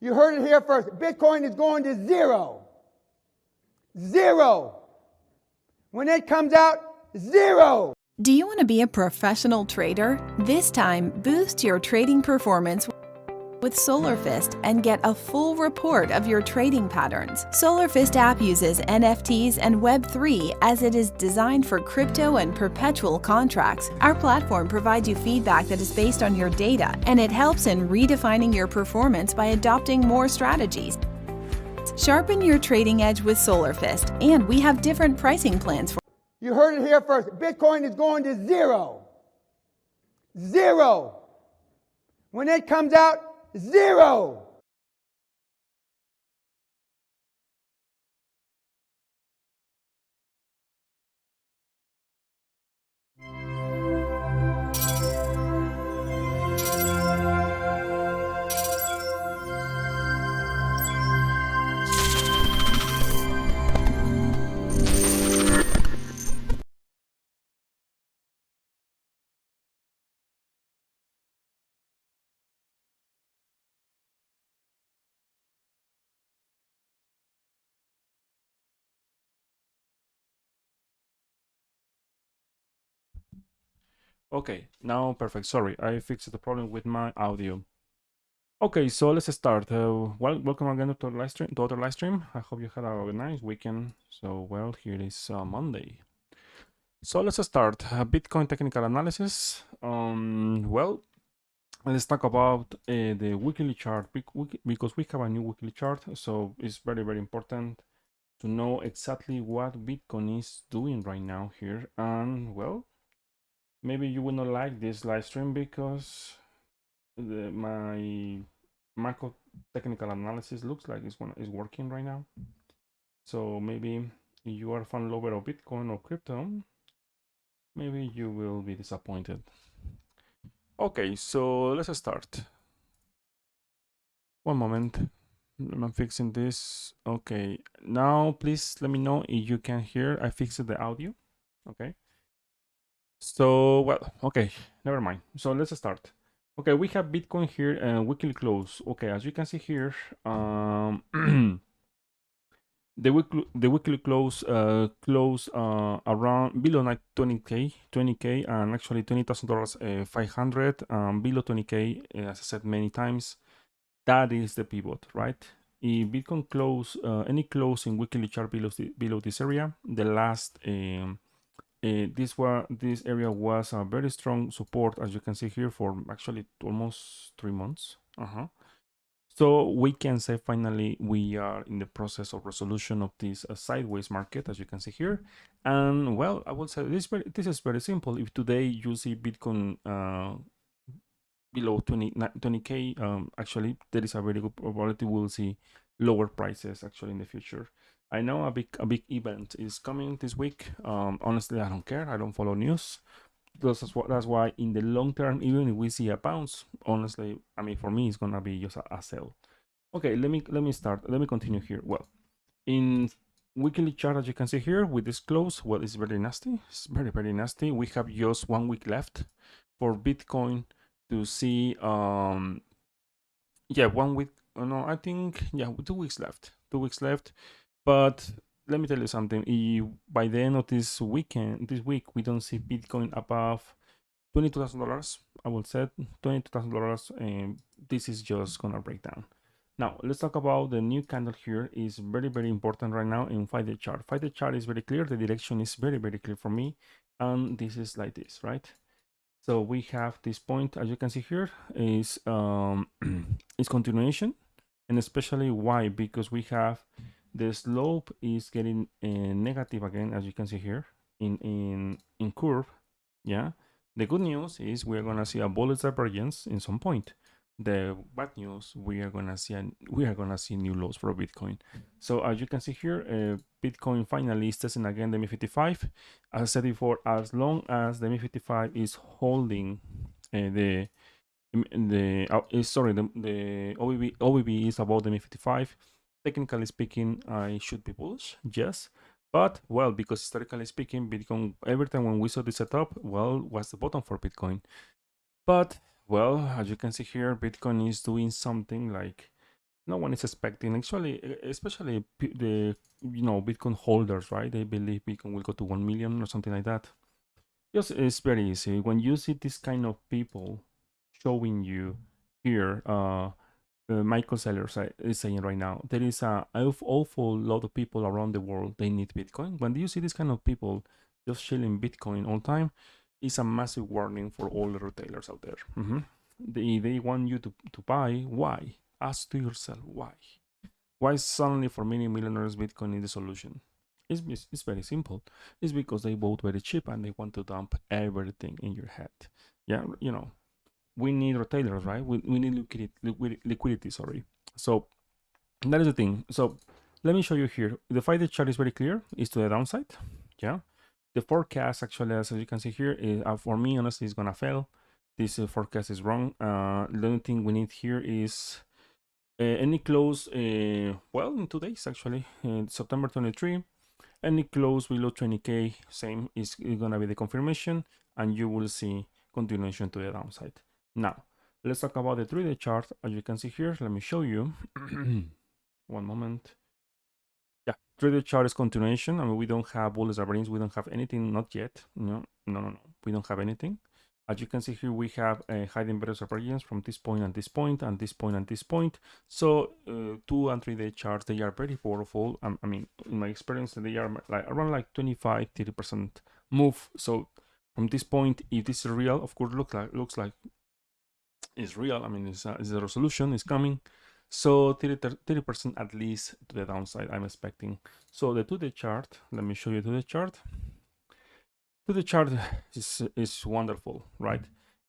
You heard it here first. Bitcoin is going to zero. Zero. When it comes out, zero. Do you want to be a professional trader? This time, boost your trading performance with SolarFist and get a full report of your trading patterns. SolarFist app uses NFTs and Web3 as it is designed for crypto and perpetual contracts. Our platform provides you feedback that is based on your data, and it helps in redefining your performance by adopting more strategies. Sharpen your trading edge with SolarFist, and we have different pricing plans for. You heard it here first. Bitcoin is going to zero. Zero. When it comes out, zero. Okay, now perfect. Sorry, I fixed the problem with my audio. Okay, so let's start. Welcome again to our live stream. I hope you had a nice weekend. So, well, here is Monday. So let's start. Bitcoin technical analysis. Well, let's talk about the weekly chart because we have a new weekly chart. So it's very, very important to know exactly what Bitcoin is doing right now here. And well, maybe you will not like this live stream because my macro technical analysis looks like it's working right now. So maybe if you are a fan lover of Bitcoin or crypto, maybe you will be disappointed. Okay, so let's start. One moment. I'm fixing this. Okay, now please let me know if you can hear. I fixed the audio. Okay. So, well, okay, never mind. So let's start. Okay, we have Bitcoin here and weekly close. Okay, as you can see here, the weekly close around below 20k, and actually $20,000, 500, below 20k, as I said many times. That is the pivot, right? If Bitcoin close any close in weekly chart below this area, the last this area was a very strong support, as you can see here, for actually almost 3 months. So we can say finally we are in the process of resolution of this sideways market, as you can see here. And well, I will say this is very simple. If today you see Bitcoin below 20k, actually there is a very good probability we'll see lower prices actually in the future. I know a big event is coming this week. Honestly, I don't care. I don't follow news. That's why in the long term, even if we see a bounce, honestly, I mean, for me, it's gonna be just a sell. Okay, let me start. Let me continue here. Well, in weekly chart, as you can see here, with this close, well, it's very nasty. It's very, very nasty. We have just 1 week left for Bitcoin to see. Yeah, 1 week. No, I think, yeah, 2 weeks left. 2 weeks left. But let me tell you something. If by the end of this week, we don't see Bitcoin above $22,000, I will say $22,000, and this is just gonna break down. Now let's talk about the new candle here. Is very, very important right now in 5-day chart. 5-day chart is very clear. The direction is very, very clear for me, and this is like this, right? So we have this point, as you can see here, is is continuation, and especially why? Because we have the slope is getting negative again, as you can see here in curve. Yeah, the good news is we're gonna see a bullish divergence in some point. The bad news, we are gonna see new lows for Bitcoin. So as you can see here, Bitcoin finally is testing again the MI55. As I said before, as long as the MI55 is holding the OBB is above the MI55, technically speaking, I should be bullish, yes. But, well, because historically speaking, Bitcoin, every time when we saw this setup, well, was the bottom for Bitcoin. But, well, as you can see here, Bitcoin is doing something like No one is expecting, actually, especially the Bitcoin holders, right? They believe Bitcoin will go to 1 million or something like that. Just it's very easy when you see this kind of people showing you here. Michael Sellers is saying right now there is a awful lot of people around the world they need Bitcoin. When you see this kind of people just shilling Bitcoin all time, it's a massive warning for all the retailers out there. They want you to buy. Why? Ask to yourself why. Why suddenly for many millionaires Bitcoin is the solution? It's very simple. It's because they bought very cheap and they want to dump everything in your head. Yeah, we need retailers, right? We need liquidity, sorry. So that is the thing. So let me show you here. The 5-day chart is very clear. It's to the downside. Yeah. The forecast actually, as you can see here, is, for me, honestly, is gonna fail. This forecast is wrong. The only thing we need here is any close, well, in 2 days actually, September 23. Any close below 20k, same is gonna be the confirmation, and you will see continuation to the downside. Now, let's talk about the 3-day chart. As you can see here, let me show you. One moment. Yeah, 3-day chart is continuation. I mean, we don't have bullets or brains. We don't have anything, not yet. No. We don't have anything. As you can see here, we have hidden various divergence from this point and this point and this point and this point. So 2 and 3-day charts, they are very powerful. I mean, in my experience, they are like around like 25-30% move. So from this point, if this is real, of course, looks like it's real. I mean, it's a resolution is coming. So 30% at least to the downside, I'm expecting. So the 2-day chart, let me show you the chart. The chart is wonderful, right?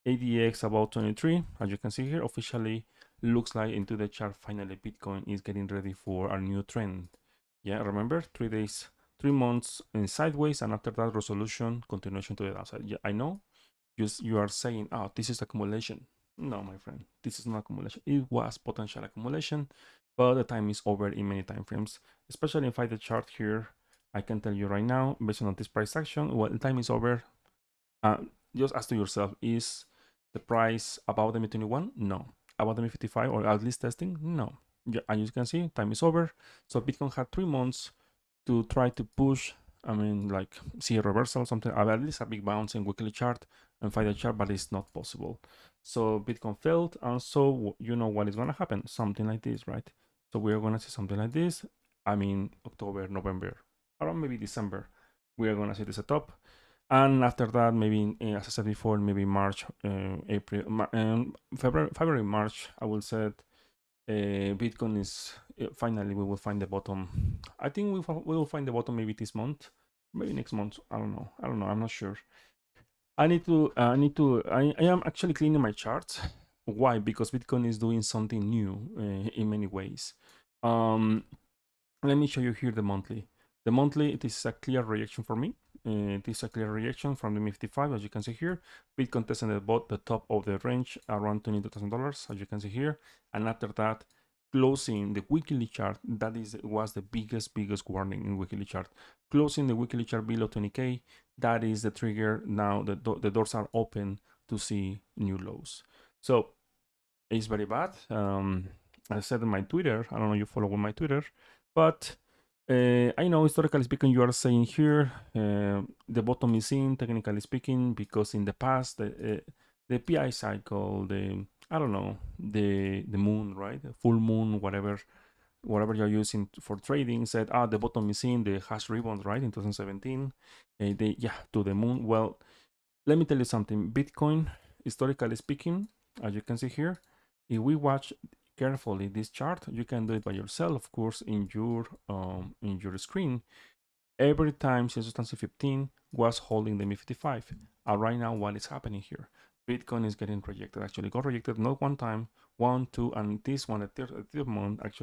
ADX about 23, as you can see here, officially looks like into the chart finally Bitcoin is getting ready for a new trend. Yeah, remember 3 days, 3 months in sideways, and after that resolution, continuation to the downside. Yeah, I know you are saying, oh, this is accumulation. No, my friend, this is not accumulation. It was potential accumulation, but the time is over in many time frames, especially if I the chart here. I can tell you right now, based on this price action, well, the time is over. Just ask to yourself, is the price above the M21? No. About the M55 or at least testing? No. Yeah, and you can see, time is over. So Bitcoin had 3 months to try to push, I mean, like see a reversal, something, at least a big bounce in weekly chart and find a chart, but it's not possible. So Bitcoin failed, and so you know what is going to happen, something like this, right? So we are going to see something like this. I mean, October, November, around maybe December, we are going to see this at top. And after that, maybe, as I said before, maybe March, April, February, March, I will say Bitcoin is finally we will find the bottom. I think we will find the bottom maybe this month, maybe next month. I don't know. I'm not sure. I am actually cleaning my charts. Why? Because Bitcoin is doing something new in many ways. Let me show you here the monthly. The monthly, it is a clear reaction for me. It is a clear reaction from the 55, as you can see here. Bitcoin tested the top of the range around $22,000, as you can see here. And after that, closing the weekly chart, that was the biggest warning in weekly chart. Closing the weekly chart below 20k, that is the trigger. Now the doors are open to see new lows. So it's very bad. I said in my Twitter, I don't know if you follow my Twitter, but I know historically speaking, you are saying here the bottom is in, technically speaking, because in the past the PI cycle, I don't know, the moon, right, the full moon, whatever you're using for trading, said the bottom is in, the hash rebound, right, in 2017, to the moon. Well, let me tell you something. Bitcoin, historically speaking, as you can see here, if we watch carefully this chart, you can do it by yourself, of course, in your screen. Every time since 2015 was holding the MI55. And right now, what is happening here? Bitcoin is getting rejected. Actually, got rejected not one time, 1, 2, and this one, the third month, actually